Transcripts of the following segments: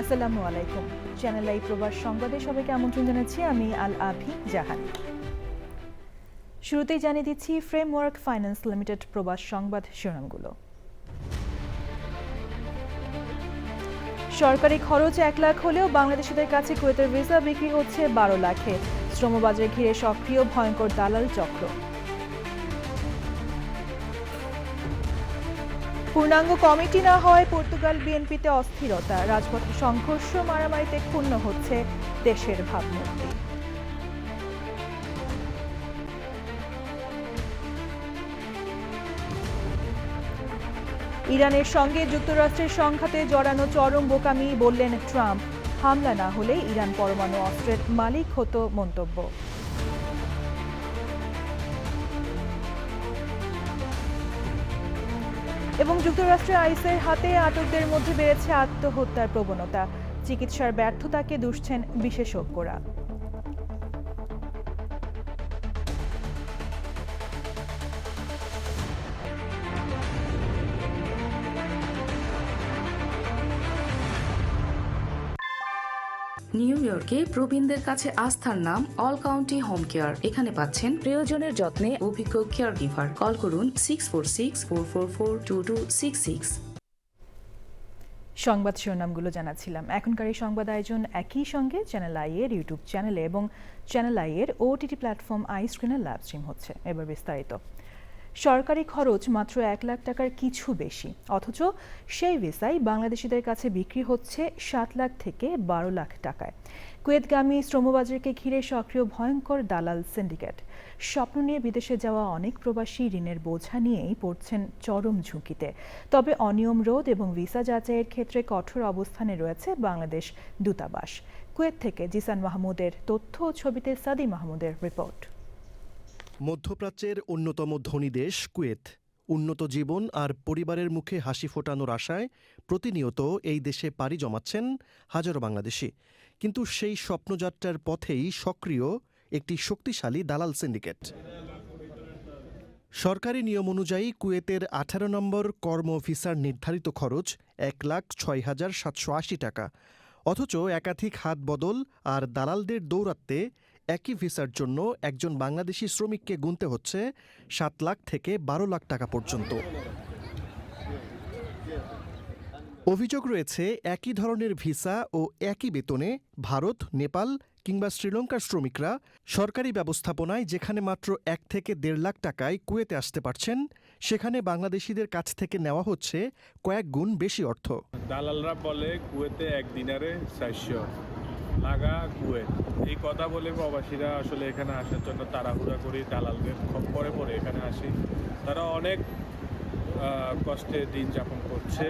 আসসালামু আলাইকুম। Channel I প্রবাস সংবাদে সবাইকে আমন্ত্রণ জানাচ্ছি আমি আল আভি জাহান। শুরুতেই জানিয়ে দিচ্ছি ফ্রেমওয়ার্ক ফাইন্যান্স লিমিটেড প্রবাস সংবাদ শিরোনামগুলো। সরকারি খরচ 1 লাখ হলেও বাংলাদেশিদের কাছে কুয়েতের ভিসা বিক্রি হচ্ছে 12 লাখে। শ্রমবাজার ঘিরে সক্রিয় ভয়ঙ্কর দালাল চক্র। পূর্ণাঙ্গ কমিটি না হওয়ায় পর্তুগাল বিএনপিতে অস্থিরতা, রাজপথে সংঘর্ষ, মারামারিতে ক্ষুণ্ণ হচ্ছে দেশের ভাবমূর্তি। ইরানের সঙ্গে যুক্তরাষ্ট্রের সংঘাতে জড়ানো চরম বোকামি, বললেন ট্রাম্প। হামলা না হলে ইরান পরমাণু অস্ত্রের মালিক হতো মন্তব্য। এবং যুক্তরাষ্ট্রে আইএসের হাতে আটকদের মধ্যে বেড়েছে আত্মহত্যার প্রবণতা, চিকিৎসার ব্যর্থতাকে দুষছেন বিশেষজ্ঞরা। নিউ ইয়র্কে প্রবীণদের কাছে আস্থার নাম অল কাউন্টি হোম কেয়ার। এখানে পাচ্ছেন প্রিয়জনের যত্নে অভিজ্ঞ কেয়ার গিভার। কল করুন 646-444-2266। সংবাদ শিরোনামগুলো জানাচ্ছিলাম। এখনকার এই সংবাদ আয়োজন একই সঙ্গে চ্যানেল আই এর ইউটিউব চ্যানেলে এবং চ্যানেল আই এর ওটিটি প্ল্যাটফর্ম আই স্ক্রিনে লাইভ স্ট্রিম হচ্ছে। এবার বিস্তারিত। সরকারি খরচ মাত্র 1 লাখ টাকার কিছু বেশি, অথচ সেই ভিসাই বাংলাদেশিদের কাছে বিক্রি হচ্ছে 7 লাখ থেকে 12 লাখ টাকায়। কুয়েতগামী শ্রমবাজারকে ঘিরে সক্রিয় ভয়ঙ্কর দালাল সিন্ডিকেট। স্বপ্ন নিয়ে বিদেশে যাওয়া অনেক প্রবাসী ঋণের বোঝা নিয়েই পড়ছেন চরম ঝুঁকিতে। তবে অনিয়ম রোধ এবং ভিসা যাচাইয়ের ক্ষেত্রে কঠোর অবস্থানে রয়েছে বাংলাদেশ দূতাবাস। কুয়েত থেকে জিসান মাহমুদের তথ্য ও ছবিতে সাদি মাহমুদের রিপোর্ট। মধ্যপ্রাচ্যের অন্যতম ধনী দেশ কুয়েত। উন্নত জীবন আর পরিবারের মুখে হাসি ফোটানোর আশায় প্রতিনিয়ত এই দেশে পাড়ি জমাচ্ছেন হাজারো বাংলাদেশি। কিন্তু সেই স্বপ্নযাত্রার পথেই সক্রিয় একটি শক্তিশালী দালাল সিন্ডিকেট। সরকারি নিয়ম অনুযায়ী কুয়েতের 18 নম্বর কর্ম ভিসার নির্ধারিত খরচ 1,06,780 টাকা। অথচ একাধিক হাত বদল আর দালালদের দৌরাত্ম্যে একই ভিসার জন্য একজন বাংলাদেশি শ্রমিককে গুনতে হচ্ছে 7 লাখ থেকে 12 লাখ টাকা পর্যন্ত। অভিযোগ রয়েছে, একই ধরনের ভিসা ও একই বেতনে ভারত, নেপাল কিংবা শ্রীলঙ্কার শ্রমিকরা সরকারি ব্যবস্থাপনায় যেখানে মাত্র 1 থেকে 1.5 লাখ টাকায় কুয়েতে আসতে পারছেন, সেখানে বাংলাদেশিদের কাছ থেকে নেওয়া হচ্ছে কয়েক গুণ বেশি অর্থ। দালালরা বলে কুয়েতে 1 দিনারে 400 লাগা কুয়েত। এই কথা বলে প্রবাসীরা আসলে এখানে আসার জন্য তাড়াহুড়া করে দালালদের খপ্পরে পড়ে এখানে আসে। তারা অনেক কষ্টে দিন যাপন করছে।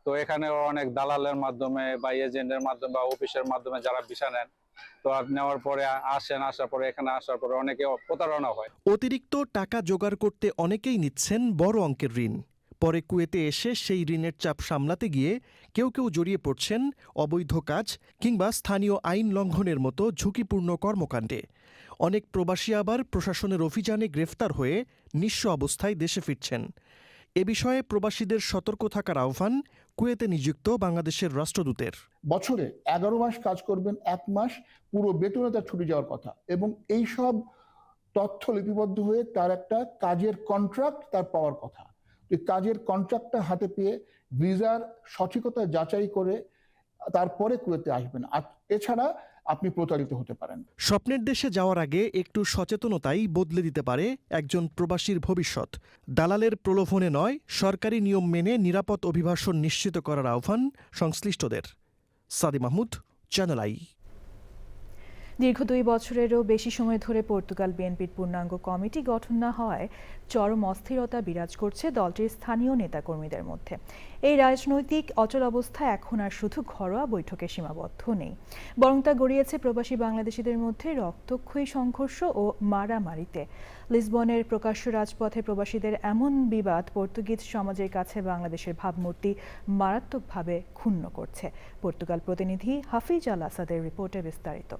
তো এখানে অনেক দালালের মাধ্যমে বা এজেন্টের মাধ্যমে বা অফিসের মাধ্যমে যারা ভিসা নেন, তো নেওয়ার পরে আসার পরে এখানে আসার পরে অনেকে প্রতারণা হয়। অতিরিক্ত টাকা জোগাড় করতে অনেকেই নিচ্ছেন বড় অঙ্কের ঋণ। পরে কুয়েতে এসে সেই ঋণের চাপ সামলাতে গিয়ে কেউ কেউ জড়িয়ে পড়ছেন অবৈধ কাজ কিংবা স্থানীয় আইন লঙ্ঘনের মতো ঝুঁকিপূর্ণ কর্মকাণ্ডে। অনেক প্রবাসী আবার প্রশাসনের অভিযানে গ্রেফতার হয়ে নিঃস্ব অবস্থায় দেশে ফিরছেন। এ বিষয়ে প্রবাসীদের সতর্ক থাকার আহ্বান কুয়েতে নিযুক্ত বাংলাদেশের রাষ্ট্রদূতের। বছরে 11 মাস কাজ করবেন, 1 মাস পুরো বেতনে তার ছুটি যাওয়ার কথা, এবং এই সব তথ্য লিপিবদ্ধ হয়ে তার একটা কাজের কন্ট্রাক্ট তার পাওয়ার কথা। কাজের কন্ট্রাক্টটা হাতে পেয়ে ভিসার সঠিকতা যাচাই করে তারপরে কুয়েতে আসবেন, আর এছাড়া আপনি প্রতারিত হতে পারেন। স্বপ্নের দেশে যাওয়ার আগে একটু সচেতনতাই বদলে দিতে পারে একজন প্রবাসীর ভবিষ্যৎ। দালালের প্রলোভনে নয়, সরকারি নিয়ম মেনে নিরাপদ অভিবাসন নিশ্চিত করার আহ্বান সংশ্লিষ্টদের। সাদি মাহমুদ, চ্যানেল আই। দীর্ঘ 2 বছরেরও বেশি সময় ধরে পর্তুগাল বিএনপির পূর্ণাঙ্গ কমিটি গঠন না হওয়ায় চরম অস্থিরতা বিরাজ করছে দলটির স্থানীয় নেতাকর্মীদের মধ্যে। এই রাজনৈতিক অচল অবস্থা এখন আর শুধু ঘরোয়া বৈঠকে সীমাবদ্ধ নেই, বরং তা গড়িয়েছে প্রবাসী বাংলাদেশিদের মধ্যে রক্তক্ষয়ী সংঘর্ষ ও মারামারিতে। লিসবনের প্রকাশ্য রাজপথে প্রবাসীদের এমন বিবাদ পর্তুগিজ সমাজের কাছে বাংলাদেশের ভাবমূর্তি মারাত্মকভাবে ক্ষুণ্ণ করছে। পর্তুগাল প্রতিনিধি হাফিজ আল আসাদের রিপোর্টে বিস্তারিত।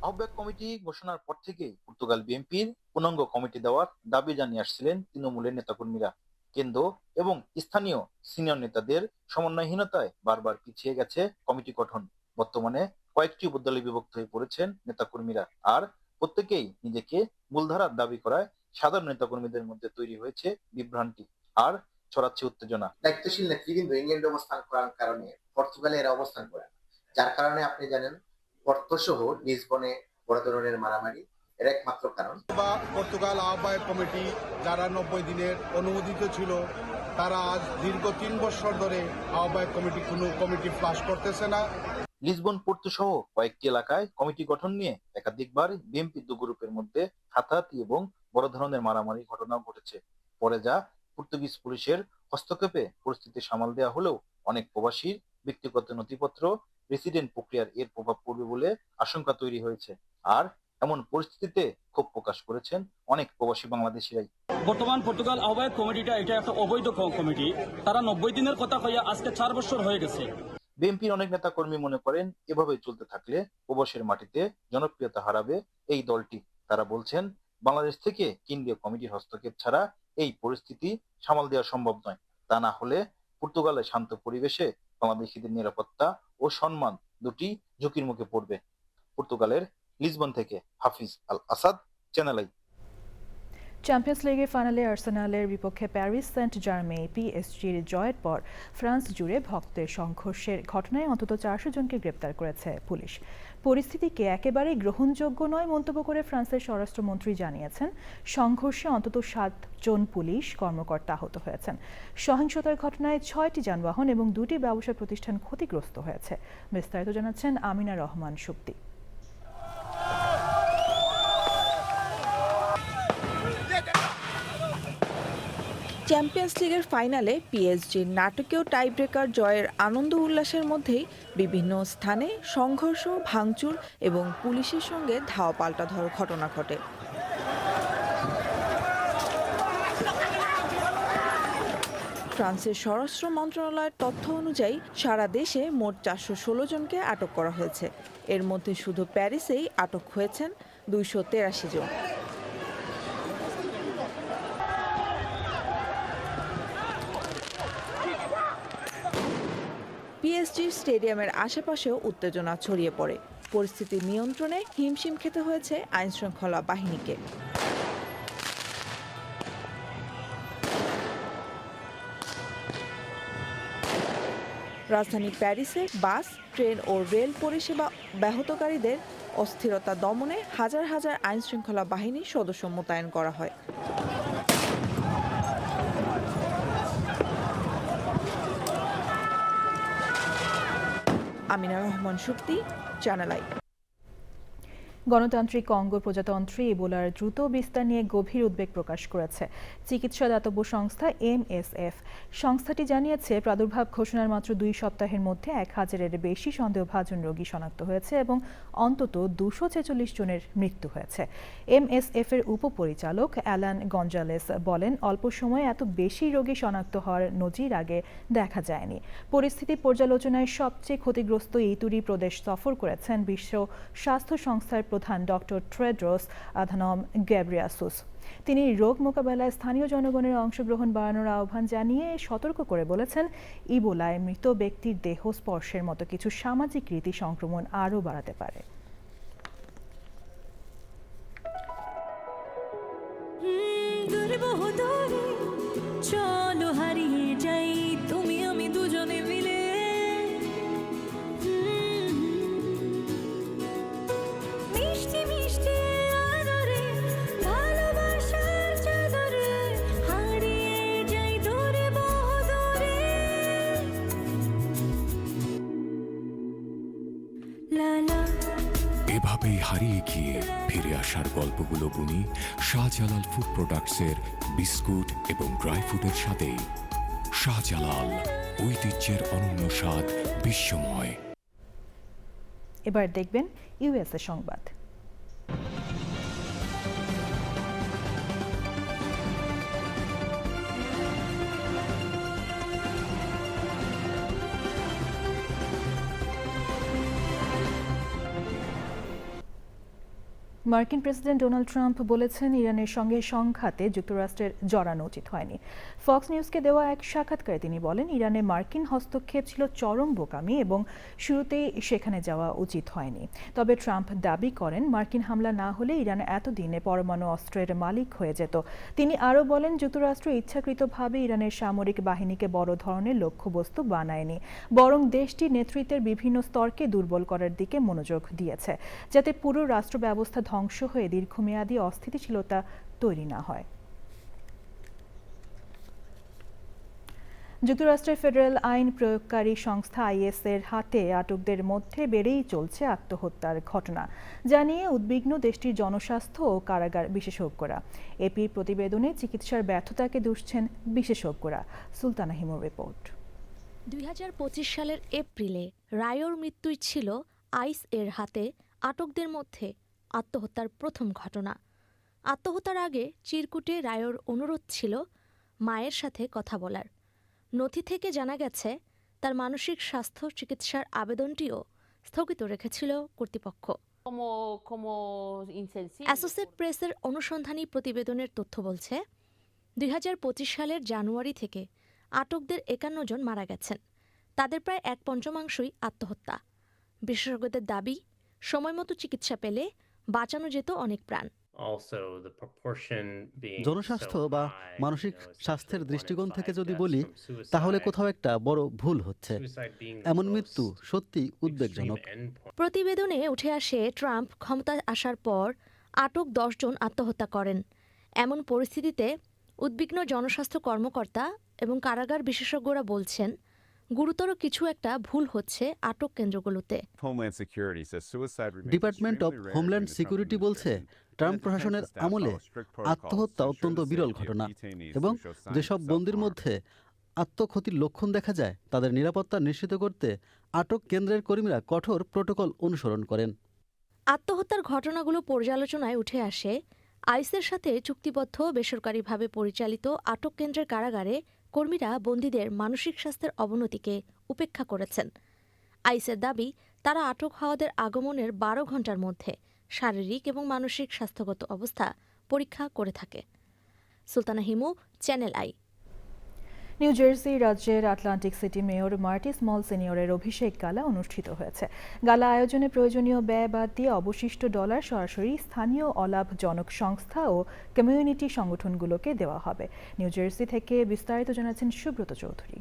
আহ্বায়ক কমিটি ঘোষণার পর থেকেই পর্তুগাল বিএনপির পূর্ণাঙ্গ কমিটি দেওয়ার দাবি জানিয়ে আসছিলেন তৃণমূলের নেতাকর্মীরা। কেন্দ্র এবং স্থানীয় সিনিয়র নেতাদের সমন্বয়হীনতায় বারবার পিছিয়ে গেছে কমিটি গঠন। বর্তমানে কয়েকটি উপদলে বিভক্ত হয়ে পড়েছেন নেতাকর্মীরা, আর প্রত্যেকেই নিজেকে মূলধারার দাবি করায় সাধারণ নেতাকর্মীদের মধ্যে তৈরি হয়েছে বিভ্রান্তি আর ছড়াচ্ছে উত্তেজনা। দায়িত্বশীল নেতৃবৃন্দ ইংল্যান্ডে অবস্থান করার কারণে পর্তুগালে এরা অবস্থান করে, যার কারণে আপনি জানেন পর্তো সহ লিসবনে বড় ধরনের মারামারি এর একমাত্র কারণ। পর্তুগাল আহ্বায়ক কমিটি যারা 90 দিনের অনুমোদিত ছিল, তারা আজ দীর্ঘ 3 বছর ধরে আহ্বায়ক কোনো কমিটি পাস করতেছে না। লিসবন পোর্তো সহ কয়েকটি এলাকায় কমিটি গঠন নিয়ে একাধিকবার বিএনপি দু গ্রুপের মধ্যে হাতাহাতি এবং বড় ধরনের মারামারি ঘটনা ঘটেছে। পরে যা পর্তুগিজ পুলিশের হস্তক্ষেপে পরিস্থিতি সামাল দেওয়া হলেও অনেক প্রবাসীর ব্যক্তিগত নথিপত্র রেসিডেন্ট প্রক্রিয়ার এর প্রভাব পড়বে বলে আশঙ্কা তৈরি হয়েছে। আর এমন পরিস্থিতিতে ক্ষোভ প্রকাশ করেছেন অনেক প্রবাসী বাংলাদেশিরাই। বর্তমান পর্তুগাল আহ্বায়ক কমিটিটা এটা একটা অবৈধ কমিটি, তারা 90 দিনের কথা কইয়া আজকে 4 বছর হয়ে গেছে। বিএনপির অনেক নেতা কর্মী মনে করেন এভাবে চলতে থাকলে প্রবাসের মাটিতে জনপ্রিয়তা হারাবে এই দলটি। তারা বলছেন বাংলাদেশ থেকে কেন্দ্রীয় কমিটির হস্তক্ষেপ ছাড়া এই পরিস্থিতি সামাল দেওয়া সম্ভব নয়। তা না হলে পর্তুগালের শান্ত পরিবেশে বাংলাদেশিদের নিরাপত্তা ও সম্মান দুটি ঝুঁকির মুখে পড়বে। পর্তুগালের লিসবন থেকে হাফিজ আল আসাদ, চ্যানেল আই। চ্যাম্পিয়ন্স লিগের ফাইনালে আর্সেনালের বিপক্ষে প্যারিস সেন্ট জার্মেই পিএসজির জয়ের পর ফ্রান্স জুড়ে ভক্তের সংঘর্ষের ঘটনায় অন্তত 400 জনকে গ্রেপ্তার করেছে পুলিশ। পরিস্থিতিকে একেবারেই গ্রহণযোগ্য নয় মন্তব্য করে ফ্রান্সের স্বরাষ্ট্রমন্ত্রী জানিয়েছেন সংঘর্ষে অন্তত 7 জন পুলিশ কর্মকর্তা আহত হয়েছেন। সহিংসতার ঘটনায় 6টি যানবাহন এবং 2টি ব্যবসা প্রতিষ্ঠান ক্ষতিগ্রস্ত হয়েছে। বিস্তারিত জানাচ্ছেন আমিনা রহমান সুপ্তি। চ্যাম্পিয়ন্স লিগের ফাইনালে পিএসজির নাটকীয় টাইব্রেকার জয়ের আনন্দ উল্লাসের মধ্যেই বিভিন্ন স্থানে সংঘর্ষ, ভাঙচুর এবং পুলিশের সঙ্গে ধাওয়া পাল্টাধাওয়ার ঘটনা ঘটে। ফ্রান্সের স্বরাষ্ট্র মন্ত্রণালয়ের তথ্য অনুযায়ী সারা দেশে মোট 416 জনকে আটক করা হয়েছে। এর মধ্যে শুধু প্যারিসেই আটক হয়েছেন 283 জন। পিএসজি স্টেডিয়ামের আশেপাশেও উত্তেজনা ছড়িয়ে পড়ে। পরিস্থিতি নিয়ন্ত্রণে হিমশিম খেতে হয়েছে আইনশৃঙ্খলা বাহিনীকে। রাজধানী প্যারিসে বাস, ট্রেন ও রেল পরিষেবা ব্যাহতকারীদের অস্থিরতা দমনে হাজার হাজার আইনশৃঙ্খলা বাহিনীর সদস্য মোতায়েন করা হয়। Amina Rahman Supti, channel I. গণতান্ত্রিক কঙ্গো প্রজাতন্ত্রে ইবোলার দ্রুত বিস্তার নিয়ে গভীর উদ্বেগ প্রকাশ করেছে চিকিৎসা দাতব্য সংস্থা MSF। সংস্থাটি জানিয়েছে প্রাদুর্ভাব ঘোষণার মাত্র 2 সপ্তাহের মধ্যে 1000-এর বেশি সন্দেহভাজন রোগী শনাক্ত হয়েছে এবং অন্তত 246 জনের মৃত্যু হয়েছে। MSF এর উপপরিচালক অ্যালান গঞ্জালেস বলেন, অল্প সময়ে এত বেশি রোগী শনাক্ত হওয়ার নজির আগে দেখা যায়নি। পরিস্থিতি পর্যালোচনায় সবচেয়ে ক্ষতিগ্রস্ত ইতুরি প্রদেশ সফর করেছেন বিশ্ব স্বাস্থ্য সংস্থার প্রধান ডক্টর টেড্রোস আধানম গ্যাব্রিয়াসুস। তিনি রোগ মোকাবেলায় স্থানীয় জনগণের অংশগ্রহণ বাড়ানোর আহ্বান জানিয়ে সতর্ক করে বলেছেন, ইবোলায় মৃত ব্যক্তির দেহ স্পর্শের মতো কিছু সামাজিক রীতি সংক্রমণ আরও বাড়াতে পারে। চলো হারিয়ে যাই তুমি আমি দুজনে মিলে, এভাবেই হারিয়ে গিয়ে ফিরে আসার গল্পগুলো বুনি শাহজালাল ফুড প্রোডাক্টসের বিস্কুট এবং ড্রাই ফ্রুটের সাথে। শাহজালাল, ঐতিহ্যের অনন্য স্বাদ, বিশ্বময়। এবার দেখবেন ইউএসএ সংবাদ। মার্কিন প্রেসিডেন্ট ডোনাল্ড ট্রাম্প বলেছেন ইরানের সঙ্গে সংঘাতে যুক্তরাষ্ট্রের জড়ানো উচিত হয়নি। ফক্স নিউজকে দেওয়া এক সাক্ষাৎকারে তিনি বলেন, ইরানে মার্কিন হস্তক্ষেপ ছিল চরম বোকামি এবং শুরুতেই সেখানে যাওয়া উচিত হয়নি। তবে ট্রাম্প দাবি করেন, মার্কিন হামলা না হলে ইরান এতদিনে পরমাণু অস্ত্রের মালিক হয়ে যেত। তিনি আরও বলেন, যুক্তরাষ্ট্র ইচ্ছাকৃতভাবে ইরানের সামরিক বাহিনীকে বড় ধরনের লক্ষ্যবস্তু বানায়নি, বরং দেশটির নেতৃত্বের বিভিন্ন স্তরকে দুর্বল করার দিকে মনোযোগ দিয়েছে, যাতে পুরো রাষ্ট্র ব্যবস্থা ধ্বংস হয়ে দীর্ঘমেয়াদী অস্থিতিশীলতা তৈরি না হয়। যুক্তরাষ্ট্রের ফেডারেল আইন প্রয়োগকারী সংস্থা আইএস এর হাতে আটকদের মধ্যে বেড়েই চলছে আত্মহত্যার ঘটনা, যা নিয়ে উদ্বিগ্ন দেশটির জনস্বাস্থ্য ও কারাগার বিশেষজ্ঞরা। এপির প্রতিবেদনে চিকিৎসার ব্যর্থতাকে দুষছেন বিশেষজ্ঞরা। সুলতানা হিমুর রিপোর্ট। 2025 সালের এপ্রিলে রায়োর মৃত্যুই ছিল আইস এর হাতে আটকদের মধ্যে আত্মহত্যার প্রথম ঘটনা। আত্মহত্যার আগে চিরকুটে রায়োর অনুরোধ ছিল মায়ের সাথে কথা বলার। নথি থেকে জানা গেছে, তার মানসিক স্বাস্থ্য চিকিৎসার আবেদনটিও স্থগিত রেখেছিল কর্তৃপক্ষ। অ্যাসোসিয়েট প্রেসের অনুসন্ধানী প্রতিবেদনের তথ্য বলছে, 2025 সালের জানুয়ারি থেকে আটকদের 51 জন মারা গেছেন। তাদের প্রায় 1/5 আত্মহত্যা। বিশেষজ্ঞদের দাবি, সময়মতো চিকিৎসা পেলে বাঁচানো যেত অনেক প্রাণ। জনস্বাস্থ্য বা মানসিক স্বাস্থ্যের দৃষ্টিকোণ থেকে যদি বলি, তাহলে কোথাও একটা বড় ভুল হচ্ছে। এমন মৃত্যু সত্যি উদ্বেগজনক। প্রতিবেদনে উঠে আসে, ট্রাম্প ক্ষমতায় আসার পর আটক 10 জন আত্মহত্যা করেন। এমন পরিস্থিতিতে উদ্বিগ্ন জনস্বাস্থ্য কর্মকর্তা এবং কারাগার বিশেষজ্ঞরা বলছেন, গুরুতর কিছু একটা ভুল হচ্ছে আটক কেন্দ্রগুলোতে। ডিপার্টমেন্ট অব হোমল্যান্ড সিকিউরিটি বলছে, ট্রাম্প প্রশাসনের আমলে আত্মহত্যা অত্যন্ত বিরল ঘটনা এবং যেসব বন্দীর মধ্যে আত্মক্ষতির লক্ষণ দেখা যায়, তাদের নিরাপত্তা নিশ্চিত করতে আটক কেন্দ্রের কর্মীরা কঠোর প্রোটোকল অনুসরণ করেন। আত্মহত্যার ঘটনাগুলো পর্যালোচনায় উঠে আসে, আইসের সাথে চুক্তিবদ্ধ বেসরকারিভাবে পরিচালিত আটক কেন্দ্রের কারাগারে কর্মীরা বন্দীদের মানসিক স্বাস্থ্যের অবনতিকে উপেক্ষা করেছেন। আইসের দাবি, তারা আটক হওয়াদের আগমনের 12 ঘন্টার মধ্যে শারীরিক এবং মানসিক স্বাস্থ্যগত অবস্থা পরীক্ষা করে থাকে। Sultana Himu, channel I. New jersey রাজ্যের আটলান্টিক সিটি মেয়র মার্টি স্মল সিনিয়রের অভিষেক গালা অনুষ্ঠিত হয়েছে। গালা আয়োজনে প্রয়োজনীয় ব্যয় বাদ দিয়ে অবশিষ্ট ডলার সরাসরি স্থানীয় অলাভজনক সংস্থা ও কমিউনিটি সংগঠনগুলোকে দেওয়া হবে। নিউ জার্সি থেকে বিস্তারিত জানাচ্ছেন সুব্রত চৌধুরী।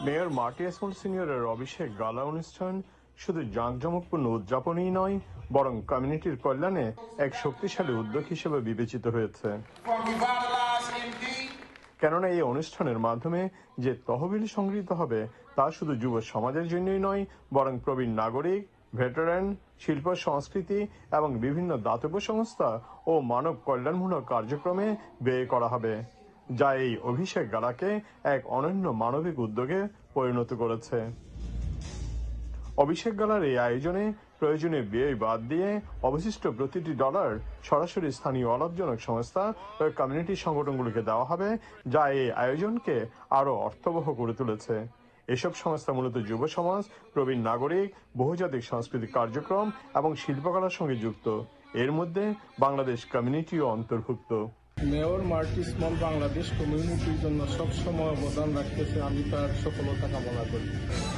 মেয়র মার্টি স্মল সিনিয়রের অভিষেক গালা অনুষ্ঠান শুধু জাঁকজমকপূর্ণ উদযাপনই নয়, বরং কমিউনিটির কল্যাণে এক শক্তিশালী উদ্যোগ হিসেবে বিবেচিত হয়েছে। কেননা এই অনুষ্ঠানের মাধ্যমে যে তহবিল সংগৃহীত হবে, তা শুধু যুব সমাজের জন্যই নয়, বরং প্রবীণ নাগরিক, ভেটারান, শিল্প সংস্কৃতি এবং বিভিন্ন দাতব্য সংস্থা ও মানব কল্যাণমূলক কার্যক্রমে ব্যয় করা হবে, যা এই অভিষেক গালাকে এক অনন্য মানবিক উদ্যোগে পরিণত করেছে। অভিষেক গালার এই আয়োজনে প্রয়োজনীয় ব্যয় বাদ দিয়ে অবশিষ্ট প্রতিটি ডলার সরাসরি স্থানীয় অলাভজনক সংস্থা ও কমিউনিটি সংগঠনগুলোকে দেওয়া হবে, যা এই আয়োজনকে আরও অর্থবহ করে তুলেছে। এসব সংস্থা মূলত যুব সমাজ, প্রবীণ নাগরিক, বহুজাতিক সাংস্কৃতিক কার্যক্রম এবং শিল্পকলার সঙ্গে যুক্ত। এর মধ্যে বাংলাদেশ কমিউনিটিও অন্তর্ভুক্ত। মেয়র মার্টি স্মল বাংলাদেশ কমিউনিটির জন্য সবসময় অবদান রাখতেছে, আমি তার সফলতা কামনা করি।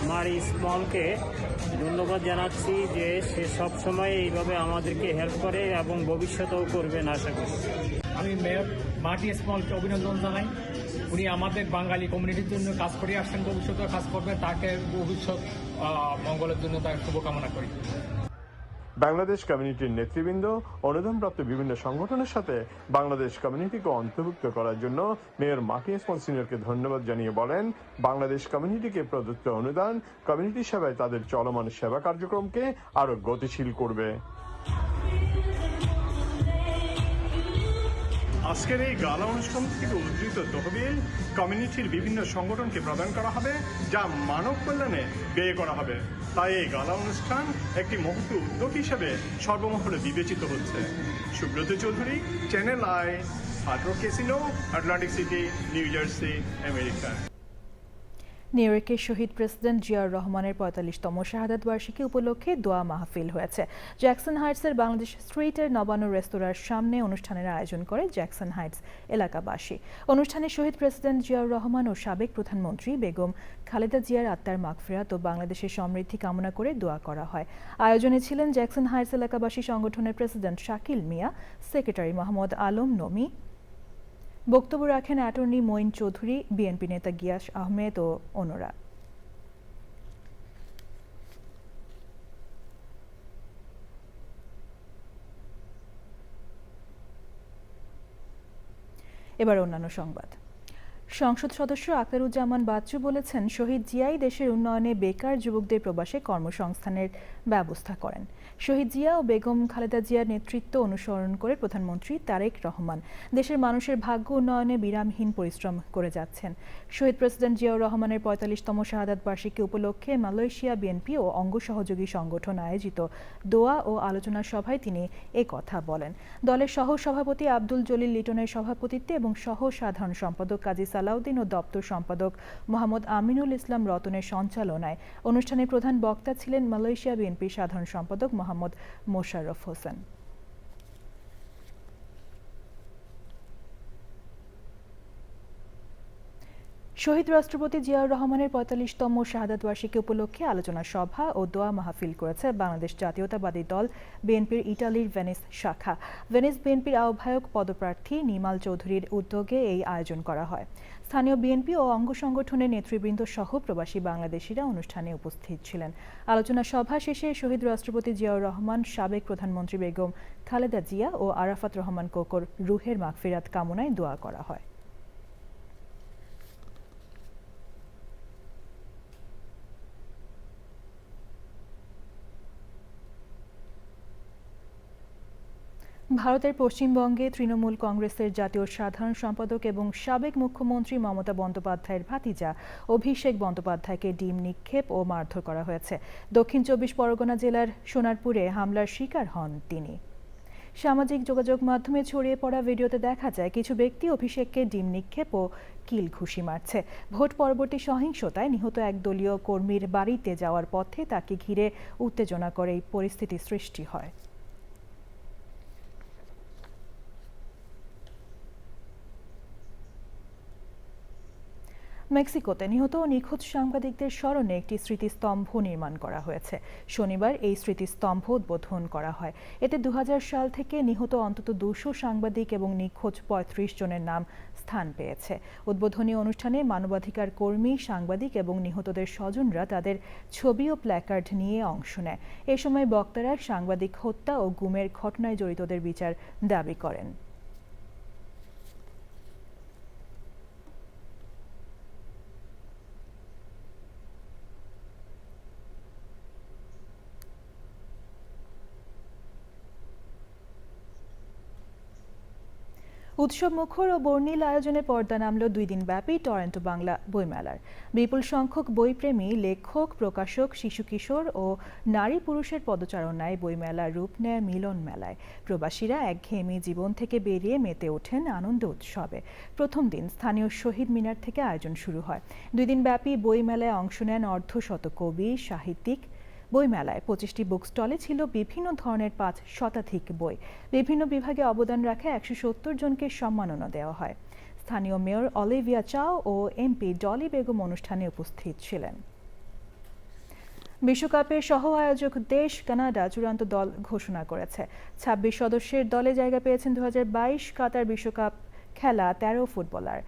মার্টি স্মলকে ধন্যবাদ জানাচ্ছি যে সে সবসময় এইভাবে আমাদেরকে হেল্প করে এবং ভবিষ্যতেও করবেন আশা করি। আমি মেয়র মার্টি স্মলকে অভিনন্দন জানাই। উনি আমাদের বাঙালি কমিউনিটির জন্য কাজ করে আসছেন, ভবিষ্যতেও কাজ করবেন। তাকে ভবিষ্যৎ মঙ্গলের জন্য তার শুভকামনা করি। বাংলাদেশ কমিউনিটির নেতৃবৃন্দ অনুদানপ্রাপ্ত বিভিন্ন সংগঠনের সাথে বাংলাদেশ কমিউনিটিকে অন্তর্ভুক্ত করার জন্য মেয়র মার্টি স্মল সিনিয়রকে ধন্যবাদ জানিয়ে বলেন, বাংলাদেশ কমিউনিটিকে প্রদত্ত অনুদান কমিউনিটি সেবায় তাদের চলমান সেবা কার্যক্রমকে আরো গতিশীল করবে। আজকের এই গালা অনুষ্ঠান থেকে উদ্ধৃত তহবিল কমিউনিটির বিভিন্ন সংগঠনকে প্রদান করা হবে, যা মানব কল্যাণে ব্যয় করা হবে। তাই এই গালা অনুষ্ঠান একটি মহৎ উদ্যোগ হিসেবে সর্বমহলে বিবেচিত হচ্ছে। Subrata Chowdhury, channel I, hard rock casino, Atlantic city, new jersey, America. New ইয়র্কে শহীদ প্রেসিডেন্ট জিয়াউর রহমানের ৪৫তম শাহাদাত বার্ষিকী উপলক্ষে দোয়া মাহফিল হয়েছে। জ্যাকসন হাইটসের বাংলাদেশ স্ট্রিটের নবান্ন রেস্তোরাঁর সামনে অনুষ্ঠানের আয়োজন করে জ্যাকসন হাইটস এলাকাবাসী। অনুষ্ঠানে শহীদ প্রেসিডেন্ট জিয়াউর রহমান ও সাবেক প্রধানমন্ত্রী বেগম খালেদা জিয়ার আত্মার মাগফিরাত ও বাংলাদেশের সমৃদ্ধি কামনা করে দোয়া করা হয়। আয়োজনে ছিলেন জ্যাকসন হাইটস এলাকাবাসী সংগঠনের প্রেসিডেন্ট শাকিল মিয়া, সেক্রেটারি মোহাম্মদ আলম নমি। বক্তব্য রাখেন অ্যাটর্নি মঈন চৌধুরী, বিএনপি নেতা গিয়াস আহমেদ ও অন্যরা। এবার অন্যান্য সংবাদ। সংসদ সদস্য আখতারুজ্জামান বাচ্চু বলেছেন, শহীদ জিয়াই দেশের উন্নয়নে বেকার যুবকদের প্রবাসে কর্মসংস্থানের ব্যবস্থা করেন। শহীদ জিয়া ও বেগম খালেদা জিয়ার নেতৃত্ব অনুসরণ করে প্রধানমন্ত্রী তারেক রহমান দেশের মানুষের ভাগ্য উন্নয়নে বিরামহীন পরিশ্রম করে যাচ্ছেন। শহীদ প্রেসিডেন্ট জিয়াউর রহমানের ৪৫তম শাহাদাত বার্ষিকী উপলক্ষে মালয়েশিয়া বিএনপি ও অঙ্গ সহযোগী সংগঠন আয়োজিত দোয়া ও আলোচনা সভায় তিনি এ কথা বলেন। দলের সহ সভাপতি আব্দুল জলিল লিটনের সভাপতিত্বে এবং সহ সাধারণ সম্পাদক কাজী সালাউদ্দিন ও দপ্তর সম্পাদক মোহাম্মদ আমিনুল ইসলাম রতনের সঞ্চালনায় অনুষ্ঠানের প্রধান বক্তা ছিলেন মালয়েশিয়া বিএনপির সাধারণ সম্পাদক মোহাম্মদ মোশাররফ হোসেন। শহীদ রাষ্ট্রপতি জিয়াউর রহমানের ৪৫তম শাহাদাত বার্ষিকী উপলক্ষে আলোচনা সভা ও দোয়া মাহফিল করেছে বাংলাদেশ জাতীয়তাবাদী দল বিএনপির ইটালির ভেনিস শাখা। ভেনিস বিএনপির আহ্বায়ক পদপ্রার্থী নিমাল চৌধুরীর উদ্যোগে এই আয়োজন করা হয়। স্থানীয় বিএনপি ও অঙ্গ সংগঠনের নেতৃবৃন্দ সহ প্রবাসী বাংলাদেশিরা অনুষ্ঠানে উপস্থিত ছিলেন। আলোচনা সভা শেষে শহীদ রাষ্ট্রপতি জিয়াউর রহমান, সাবেক প্রধানমন্ত্রী বেগম খালেদা জিয়া ও আরাফাত রহমান কোকোর রুহের মাগফিরাত কামনায় দোয়া করা হয়। ভারতের পশ্চিমবঙ্গে তৃণমূল কংগ্রেসের জাতীয় সাধারণ সম্পাদক এবং সাবেক মুখ্যমন্ত্রী মমতা বন্দ্যোপাধ্যায়ের ভাতিজা অভিষেক বন্দ্যোপাধ্যায়কে ডিম নিক্ষেপ ও মারধর করা হয়েছে। দক্ষিণ ২৪ পরগনা জেলার সোনারপুরে হামলার শিকার হন তিনি। সামাজিক যোগাযোগ মাধ্যমে ছড়িয়ে পড়া ভিডিওতে দেখা যায় কিছু ব্যক্তি অভিষেককে ডিম নিক্ষেপ ও কিল ঘুষি মারছে। ভোট পরবর্তী সহিংসতায় নিহত এক দলীয় কর্মীর বাড়িতে যাওয়ার পথে তাকে ঘিরে উত্তেজনা করে এই পরিস্থিতি সৃষ্টি হয়। মেক্সিকোতে নিহত ও নিখোঁজ সাংবাদিকদের স্মরণে একটি স্মৃতিস্তম্ভ নির্মাণ করা হয়েছে। শনিবার এই স্মৃতিস্তম্ভ উদ্বোধন করা হয়। এতে ২০০০ সাল থেকে নিহত অন্তত ২০০ সাংবাদিক এবং নিখোঁজ ৩৫ জনের নাম স্থান পেয়েছে। উদ্বোধনী অনুষ্ঠানে মানবাধিকার কর্মী, সাংবাদিক এবং নিহতদের স্বজনরা তাদের ছবি ও প্ল্যাকার্ড নিয়ে অংশ নেয়। এ সময় বক্তারা সাংবাদিক হত্যা ও গুমের ঘটনায় জড়িতদের বিচার দাবি করেন। উৎসব মুখর ও বর্ণিল আয়োজনে পর্দা নামল ২ দিনব্যাপী টরন্টো বাংলা বইমেলার। বিপুল সংখ্যক বইপ্রেমী, লেখক, প্রকাশক, শিশু কিশোর ও নারী পুরুষের পদচারণায় বইমেলার রূপ নেয় মিলন মেলায়। প্রবাসীরা একঘেয়েমি জীবন থেকে বেরিয়ে মেতে ওঠেন আনন্দ উৎসবে। প্রথম দিন স্থানীয় শহীদ মিনার থেকে আয়োজন শুরু হয়। ২ দিনব্যাপী বইমেলায় অংশ নেন অর্ধশত কবি, সাহিত্যিক। বইমেলায় ২৫টি বুক স্টলে ছিল বিভিন্ন ধরনের ৫ শতাধিক বই। বিভিন্ন বিভাগে অবদান রাখা ১৭০ জনকে সম্মাননা দেওয়া হয়। স্থানীয় মেয়র অলিভিয়া চাও ও এমপি ডলি বেগম অনুষ্ঠানে উপস্থিত ছিলেন। বিশ্বকাপের সহ আয়োজক দেশ কানাডা চূড়ান্ত দল ঘোষণা করেছে। ২৬ সদস্যের দলে জায়গা পেয়েছেন ২০২২ কাতার বিশ্বকাপ খেলা ১৩ ফুটবলার।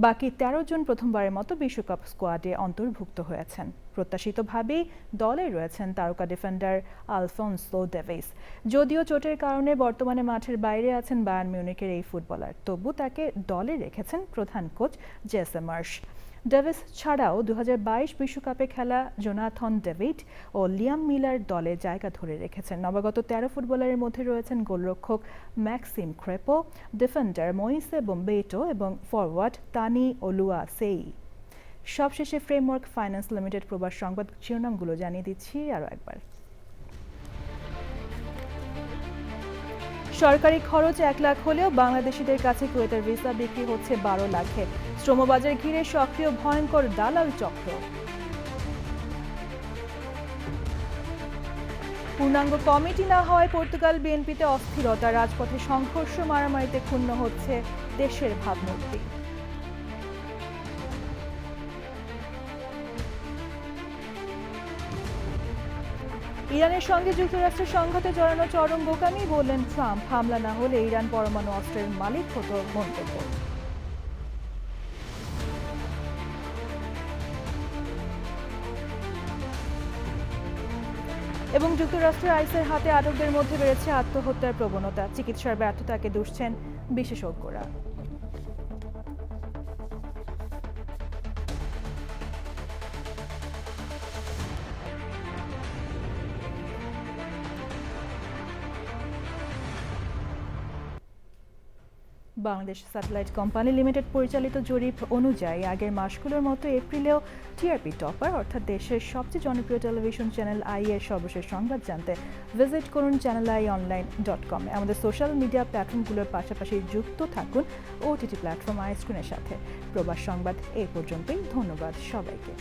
বাকি ১৩ জন প্রথমবারের মতো বিশ্বকাপ স্কোয়াডে অন্তর্ভুক্ত হয়েছেন। প্রত্যাশিতভাবেই দলে রয়েছেন তারকা ডিফেন্ডার আলফোন্সো ডেভিস। যদিও চোটের কারণে বর্তমানে মাঠের বাইরে আছেন বায়ার্ন মিউনিখের এই ফুটবলার, তবু তাকে দলে রেখেছেন প্রধান কোচ জেসে মার্শ। ডেভিস ছাড়াও ২০২২ বিশ্বকাপে খেলা জোনাথন ডেভিড ও লিয়াম মিলার দলে জায়গা ধরে রেখেছেন। নবাগত ১৩ ফুটবলারের মধ্যে রয়েছেন গোলরক্ষক ম্যাক্সিম ক্রেপো, ডিফেন্ডার মইসে বোম্বেটো এবং ফরওয়ার্ড তানি ওলুয়া সেই। সবশেষে ফ্রেমওয়ার্ক ফাইন্যান্স লিমিটেড প্রবাস সংবাদ শিরোনামগুলো জানিয়ে দিচ্ছি আরও একবার। সরকারি খরচ ১ লাখ হলেও বাংলাদেশিদের কাছে কুয়েতের ভিসা বিক্রি হচ্ছে ১২ লাখে। শ্রমবাজার ঘিরে সক্রিয় ভয়ঙ্কর দালাল চক্র। পূর্ণাঙ্গ কমিটি না হওয়ায় পর্তুগাল বিএনপিতে অস্থিরতা, রাজপথে সংঘর্ষ, মারামারিতে ক্ষুণ্ণ হচ্ছে দেশের ভাবমূর্তি। ইরানের সঙ্গে যুক্তরাষ্ট্রের সংঘাতে জড়ানো চরম বোকামি, বললেন ট্রাম্প। হামলা না হলে ইরান পরমাণু অস্ত্রের মালিক হতো, মন্তব্য। এবং যুক্তরাষ্ট্রের আইসের হাতে আটকদের মধ্যে বেড়েছে আত্মহত্যার প্রবণতা, চিকিৎসার ব্যর্থতাকে দুষছেন বিশেষজ্ঞরা। বাংলাদেশ স্যাটেলাইট কোম্পানি লিমিটেড পরিচালিত জরিপ অনুযায়ী আগের মাসগুলোর মতো এপ্রিলেও টিআরপি টপার অর্থাৎ দেশের সবচেয়ে জনপ্রিয় টেলিভিশন চ্যানেল আই এর সর্বশেষ সংবাদ জানতে ভিজিট করুন channelionline.com। আমাদের সোশ্যাল মিডিয়া প্ল্যাটফর্মগুলোর পাশাপাশি যুক্ত থাকুন ওটিটি প্ল্যাটফর্ম আই স্ক্রিনের সাথে। প্রবাস সংবাদ এই পর্যন্তই। ধন্যবাদ সবাইকে।